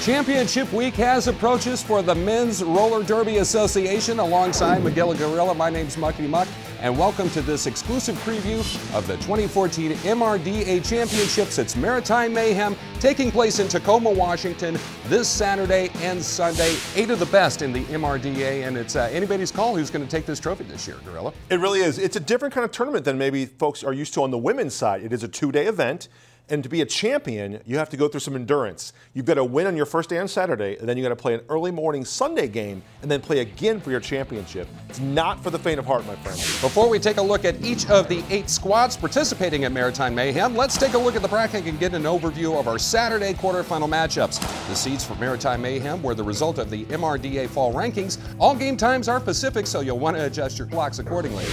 Championship week has approached us for the Men's Roller Derby Association. Alongside Miguel Gorilla, my name's Muckety Muck, and welcome to this exclusive preview of the 2014 MRDA Championships. It's Maritime Mayhem, taking place in Tacoma, Washington this Saturday and Sunday. 8 of the best in the MRDA, and it's anybody's call who's going to take this trophy this year, Gorilla. It really is. It's a different kind of tournament than maybe folks are used to on the women's side. It is a 2-day event. And to be a champion, you have to go through some endurance. You've got to win on your first day on Saturday, and then you've got to play an early morning Sunday game, and then play again for your championship. It's not for the faint of heart, my friend. Before we take a look at each of the 8 squads participating at Maritime Mayhem, let's take a look at the bracket and get an overview of our Saturday quarterfinal matchups. The seeds for Maritime Mayhem were the result of the MRDA fall rankings. All game times are Pacific, so you'll want to adjust your clocks accordingly.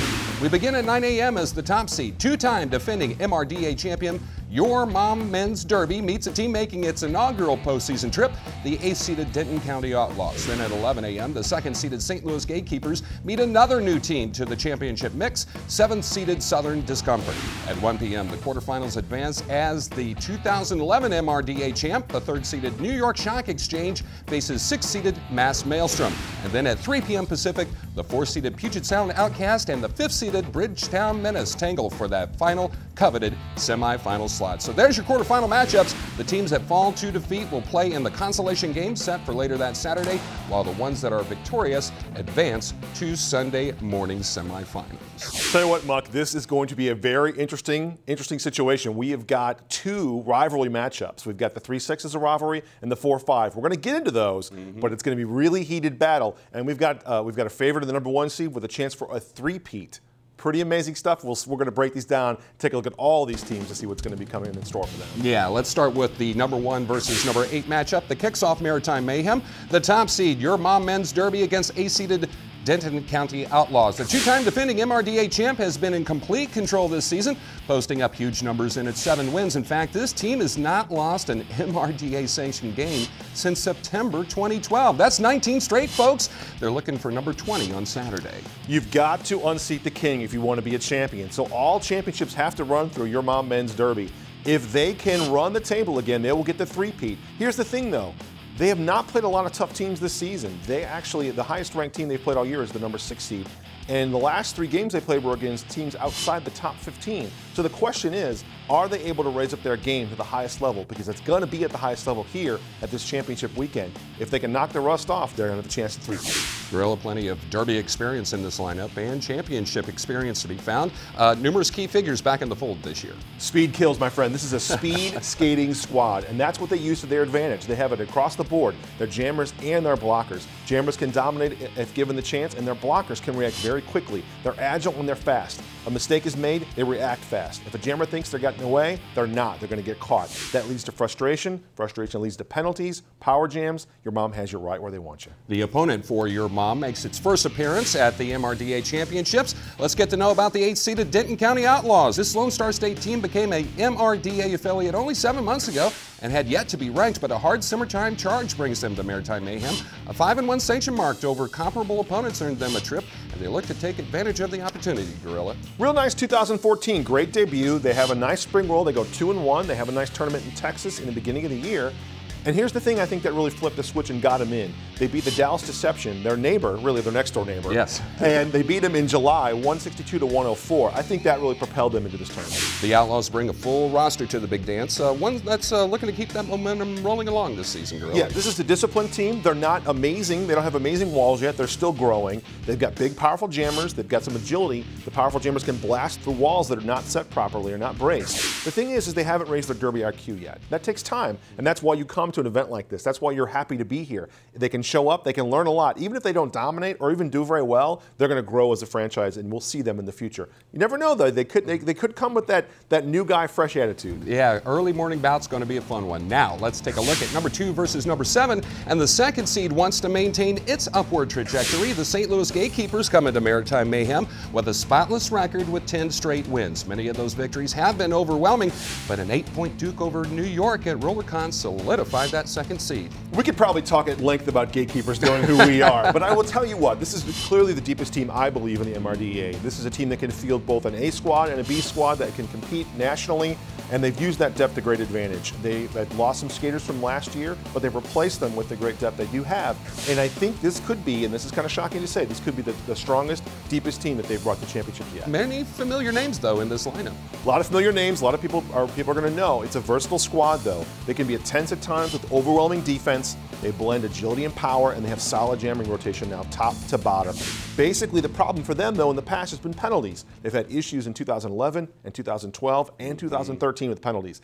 We begin at 9 a.m. as the top seed, 2-time defending MRDA champion Your Mom Men's Derby meets a team making its inaugural postseason trip, the 8th-seeded Denton County Outlaws. Then at 11 a.m., the 2nd-seeded St. Louis Gatekeepers meet another new team to the championship mix, 7th-seeded Southern Discomfort. At 1 p.m., the quarterfinals advance as the 2011 MRDA champ, the 3rd-seeded New York Shock Exchange, faces 6th-seeded Mass Maelstrom. And then at 3 p.m. Pacific, the 4th-seeded Puget Sound Outcast and the 5th-seeded Bridgetown Menace tangle for that final coveted semifinal slot. So there's your quarterfinal matchups. The teams that fall to defeat will play in the consolation game set for later that Saturday, while the ones that are victorious advance to Sunday morning semifinals. Tell you what, Muck, this is going to be a very interesting situation. We have got 2 rivalry matchups. We've got the 3-6 as a rivalry and the 4-5. We're going to get into those, but it's going to be really heated battle. And we've got a favorite in the number 1 seed with a chance for a three-peat. Pretty amazing stuff. We're going to break these down, take a look at all these teams to see what's going to be coming in store for them. Yeah, let's start with the number 1 versus number 8 matchup that kicks off Maritime Mayhem. The top seed, Your Mom Men's Derby against 8th-seeded Denton County Outlaws. The 2-time defending MRDA champ has been in complete control this season, posting up huge numbers in its 7 wins. In fact, this team has not lost an MRDA-sanctioned game since September 2012. That's 19 straight, folks. They're looking for number 20 on Saturday. You've got to unseat the king if you want to be a champion. So all championships have to run through Your Mom Men's Derby. If they can run the table again, they will get the three-peat. Here's the thing, though. They have not played a lot of tough teams this season. They actually, the highest ranked team they've played all year is the number 6 seed. And the last 3 games they played were against teams outside the top 15. So the question is, are they able to raise up their game to the highest level? Because it's going to be at the highest level here at this championship weekend. If they can knock the rust off, they're going to have a chance to three-peat. Gorilla, plenty of Derby experience in this lineup and championship experience to be found. Numerous key figures back in the fold this year. Speed kills, my friend. This is a speed skating squad, and that's what they use to their advantage. They have it across the board. Their jammers and their blockers. Jammers can dominate if given the chance, and their blockers can react very quickly. They're agile and they're fast. A mistake is made, they react fast. If a jammer thinks they're getting away, they're not. They're going to get caught. That leads to frustration. Frustration leads to penalties, power jams. Your mom has you right where they want you. The opponent for Your Mom makes its first appearance at the MRDA Championships. Let's get to know about the 8th-seeded Denton County Outlaws. This Lone Star State team became a MRDA affiliate only 7 months ago and had yet to be ranked, but a hard summertime charge brings them to Maritime Mayhem. A 5-1 sanction marked over comparable opponents earned them a trip, and they look to take advantage of the opportunity, Gorilla. Real nice 2014, great debut. They have a nice spring roll. They go 2-1. They have a nice tournament in Texas in the beginning of the year. And here's the thing I think that really flipped the switch and got them in. They beat the Dallas Deception, their neighbor, really their next door neighbor. Yes. And they beat them in July, 162-104. I think that really propelled them into this tournament. The Outlaws bring a full roster to the big dance, one that's looking to keep that momentum rolling along this season, Gorilla. Yeah, this is a disciplined team. They're not amazing. They don't have amazing walls yet. They're still growing. They've got big, powerful jammers. They've got some agility. The powerful jammers can blast through walls that are not set properly or not braced. The thing is they haven't raised their Derby IQ yet. That takes time, and that's why you come to an event like this. That's why you're happy to be here. They can show up, they can learn a lot. Even if they don't dominate or even do very well, they're going to grow as a franchise, and we'll see them in the future. You never know, though. They could come with that new guy, fresh attitude. Yeah, early morning bout's going to be a fun one. Now, let's take a look at number 2 versus number 7, and the 2nd seed wants to maintain its upward trajectory. The St. Louis Gatekeepers come into Maritime Mayhem with a spotless record with 10 straight wins. Many of those victories have been overwhelming, but an 8-point duke over New York at RollerCon solidified that 2nd seed. We could probably talk at length about Gatekeepers knowing who we are, but I will tell you what, this is clearly the deepest team I believe in the MRDA. This is a team that can field both an A squad and a B squad that can compete nationally. and they've used that depth to great advantage. They've lost some skaters from last year, but they've replaced them with the great depth they do have. And I think this could be, and this is kind of shocking to say, this could be the strongest, deepest team that they've brought to the championship yet. Many familiar names, though, in this lineup. A lot of familiar names, a lot of people are going to know. It's a versatile squad, though. They can be tense at times with overwhelming defense. They blend agility and power, and they have solid jamming rotation now, top to bottom. Basically, the problem for them, though, in the past has been penalties. They've had issues in 2011 and 2012 and 2013 with penalties.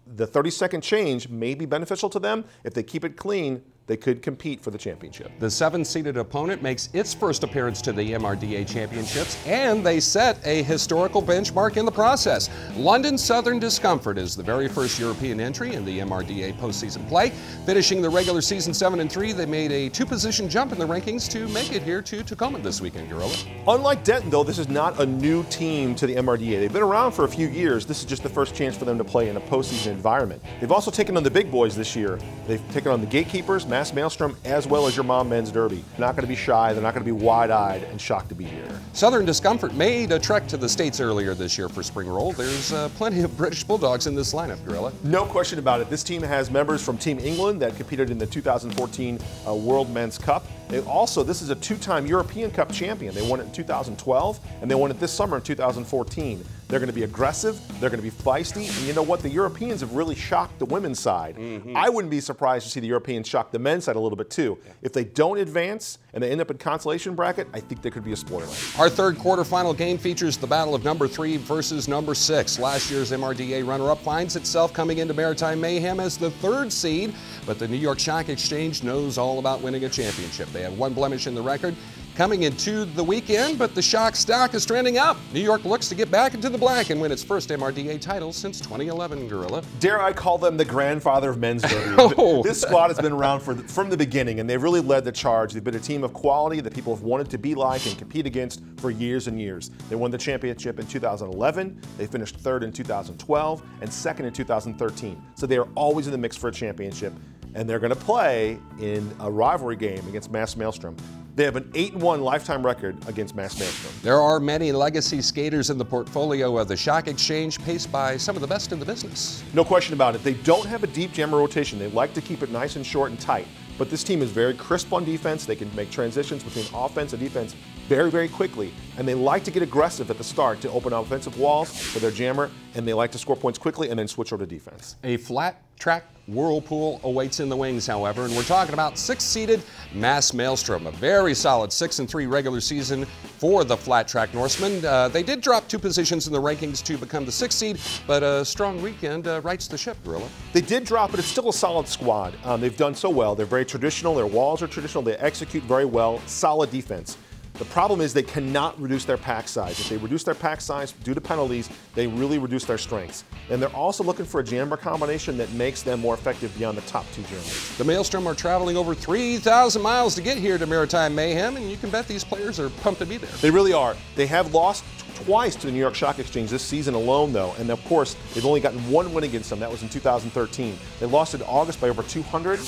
The 30-second change may be beneficial to them. If they keep it clean, they could compete for the championship. The 7-seeded opponent makes its first appearance to the MRDA Championships, and they set a historical benchmark in the process. London Southern Discomfort is the very first European entry in the MRDA postseason play. Finishing the regular season 7-3, they made a 2-position jump in the rankings to make it here to Tacoma this weekend, Gorilla. Unlike Denton, though, this is not a new team to the MRDA. They've been around for a few years. This is just the first chance for them to play in a postseason environment. They've also taken on the big boys this year. They've taken on the Gatekeepers, Mass Maelstrom, as well as your mom men's derby. They're not going to be shy. They're not going to be wide-eyed and shocked to be here. Southern Discomfort made a trek to the States earlier this year for spring roll. There's plenty of British Bulldogs in this lineup, Gorilla. No question about it. This team has members from Team England that competed in the 2014 World Men's Cup. This is a 2-time European Cup champion. They won it in 2012, and they won it this summer in 2014. They're going to be aggressive. They're going to be feisty. And you know what? The Europeans have really shocked the women's side. I wouldn't be surprised to see the Europeans shock the men's side a little bit too. If they don't advance and they end up in consolation bracket, I think they could be a spoiler. Our third quarterfinal game features the battle of number 3 versus number 6. Last year's MRDA runner-up finds itself coming into Maritime Mayhem as the 3rd seed, but the New York Stock Exchange knows all about winning a championship. They have one blemish in the record coming into the weekend, but the Shock stock is trending up. New York looks to get back into the black and win its first MRDA title since 2011, Gorilla. Dare I call them the grandfather of men's derby. This squad has been around from the beginning, and they've really led the charge. They've been a team of quality that people have wanted to be like and compete against for years and years. They won the championship in 2011, they finished 3rd in 2012, and 2nd in 2013. So they are always in the mix for a championship, and they're going to play in a rivalry game against Mass Maelstrom. They have an 8-1 lifetime record against Mass Maelstrom. There are many legacy skaters in the portfolio of the Shock Exchange, paced by some of the best in the business. No question about it. They don't have a deep jammer rotation. They like to keep it nice and short and tight. But this team is very crisp on defense. They can make transitions between offense and defense very, very quickly. And they like to get aggressive at the start to open offensive walls for their jammer, and they like to score points quickly and then switch over to defense. A flat track whirlpool awaits in the wings, however, and we're talking about 6-seeded Mass Maelstrom, a very solid 6-3 regular season for the flat track Norsemen. They did drop 2 positions in the rankings to become the 6th seed, but a strong weekend rights the ship, Gorilla. They did drop, but it's still a solid squad. They've done so well. They're very traditional. Their walls are traditional. They execute very well. Solid defense. The problem is they cannot reduce their pack size. If they reduce their pack size due to penalties, they really reduce their strengths. And they're also looking for a jammer combination that makes them more effective beyond the top 2 jammers. The Maelstrom are traveling over 3,000 miles to get here to Maritime Mayhem, and you can bet these players are pumped to be there. They really are. They have lost twice to the New York Stock Exchange this season alone, though. And of course, they've only gotten 1 win against them. That was in 2013. They lost in August by over 200,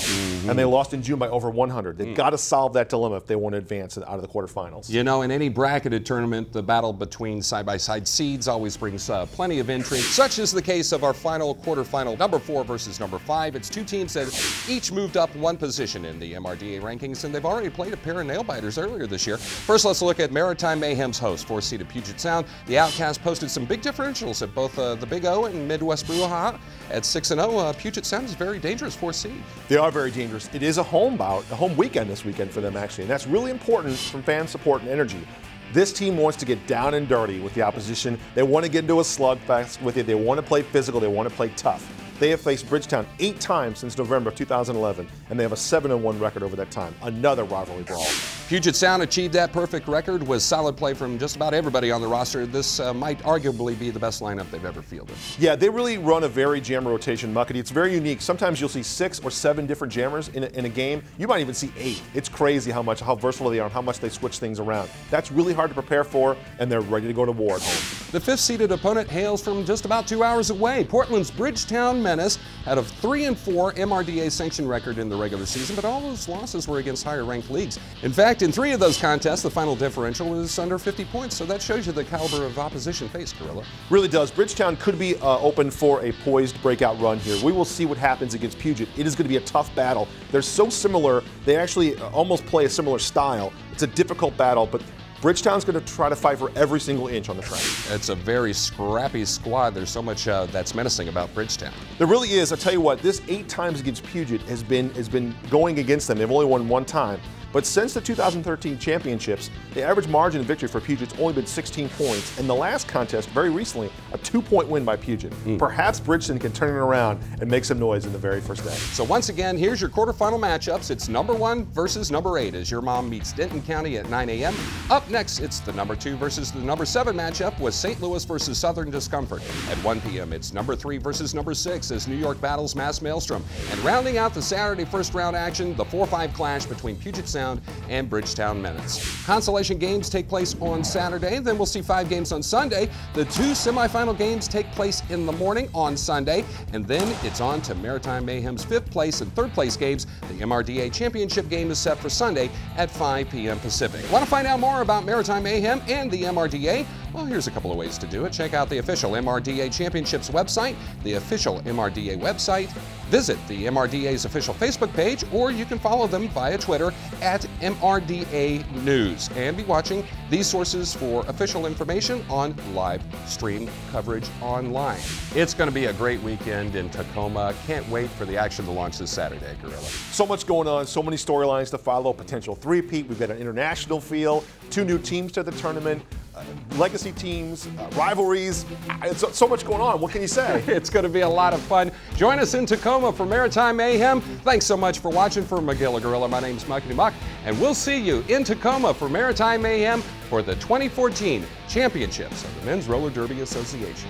and they lost in June by over 100. They've got to solve that dilemma if they want to advance out of the quarterfinals. You know, in any bracketed tournament, the battle between side-by-side seeds always brings plenty of intrigue. Such is the case of our final quarterfinal, number 4 versus number 5. It's 2 teams that each moved up 1 position in the MRDA rankings, and they've already played a pair of nail-biters earlier this year. First, let's look at Maritime Mayhem's host, 4-seeded Puget Sound. The Outcasts posted some big differentials at both the Big O and Midwest Brouhaha. At 6-0, Puget Sound is very dangerous 4th seed. They are very dangerous. It is a home bout, a home weekend this weekend for them, actually, and that's really important from fan support and energy. This team wants to get down and dirty with the opposition. They want to get into a slugfest with it. They want to play physical. They want to play tough. They have faced Bridgetown 8 times since November of 2011, and they have a 7-1 record over that time. Another rivalry brawl. Puget Sound achieved that perfect record with solid play from just about everybody on the roster. This might arguably be the best lineup they've ever fielded. Yeah, they really run a very jammer rotation, Muckety. It's very unique. Sometimes you'll see 6 or 7 different jammers in a game. You might even see 8. It's crazy how versatile they are and how much they switch things around. That's really hard to prepare for, and they're ready to go to war at home. The 5th-seeded opponent hails from just about 2 hours away. Portland's Bridgetown Menace had a 3-4 MRDA sanction record in the regular season, but all those losses were against higher-ranked leagues. In fact, fact, in 3 of those contests, the final differential was under 50 points, so that shows you the caliber of opposition faced, Gorilla. Really does. Bridgetown could be open for a poised breakout run here. We will see what happens against Puget. It is going to be a tough battle. They're so similar, they actually almost play a similar style. It's a difficult battle, but Bridgetown's going to try to fight for every single inch on the track. It's a very scrappy squad. There's so much that's menacing about Bridgetown. There really is. I'll tell you what, this 8 times against Puget has been going against them. They've only won 1 time. But since the 2013 championships, the average margin of victory for Puget's only been 16 points. And the last contest, very recently, a 2-point win by Puget. Perhaps Bridgeton can turn it around and make some noise in the very first day. So once again, here's your quarterfinal matchups. It's number 1 versus number 8 as your mom meets Denton County at 9 a.m. Up next, it's the number 2 versus the number 7 matchup with St. Louis versus Southern Discomfort. At 1 p.m., it's number 3 versus number 6 as New York battles Mass Maelstrom. And rounding out the Saturday first round action, the 4-5 clash between Puget Sound and Bridgetown Menace. Consolation games take place on Saturday, then we'll see 5 games on Sunday. The 2 semifinal games take place in the morning on Sunday, and then it's on to Maritime Mayhem's 5th place and 3rd place games. The MRDA championship game is set for Sunday at 5 p.m. Pacific. Want to find out more about Maritime Mayhem and the MRDA? Well, here's a couple of ways to do it. Check out the official MRDA Championships website, the official MRDA website, visit the MRDA's official Facebook page, or you can follow them via Twitter at MRDA News. And be watching these sources for official information on live stream coverage online. It's going to be a great weekend in Tacoma. Can't wait for the action to launch this Saturday, Gorilla. So much going on, so many storylines to follow, potential 3-peat. We've got an international feel, 2 new teams to the tournament. Legacy teams, rivalries, so much going on. What can you say? It's going to be a lot of fun. Join us in Tacoma for Maritime Mayhem. Thanks so much for watching. For Magilla Gorilla, my name's Muckety Muck, and we'll see you in Tacoma for Maritime Mayhem for the 2014 Championships of the Men's Roller Derby Association.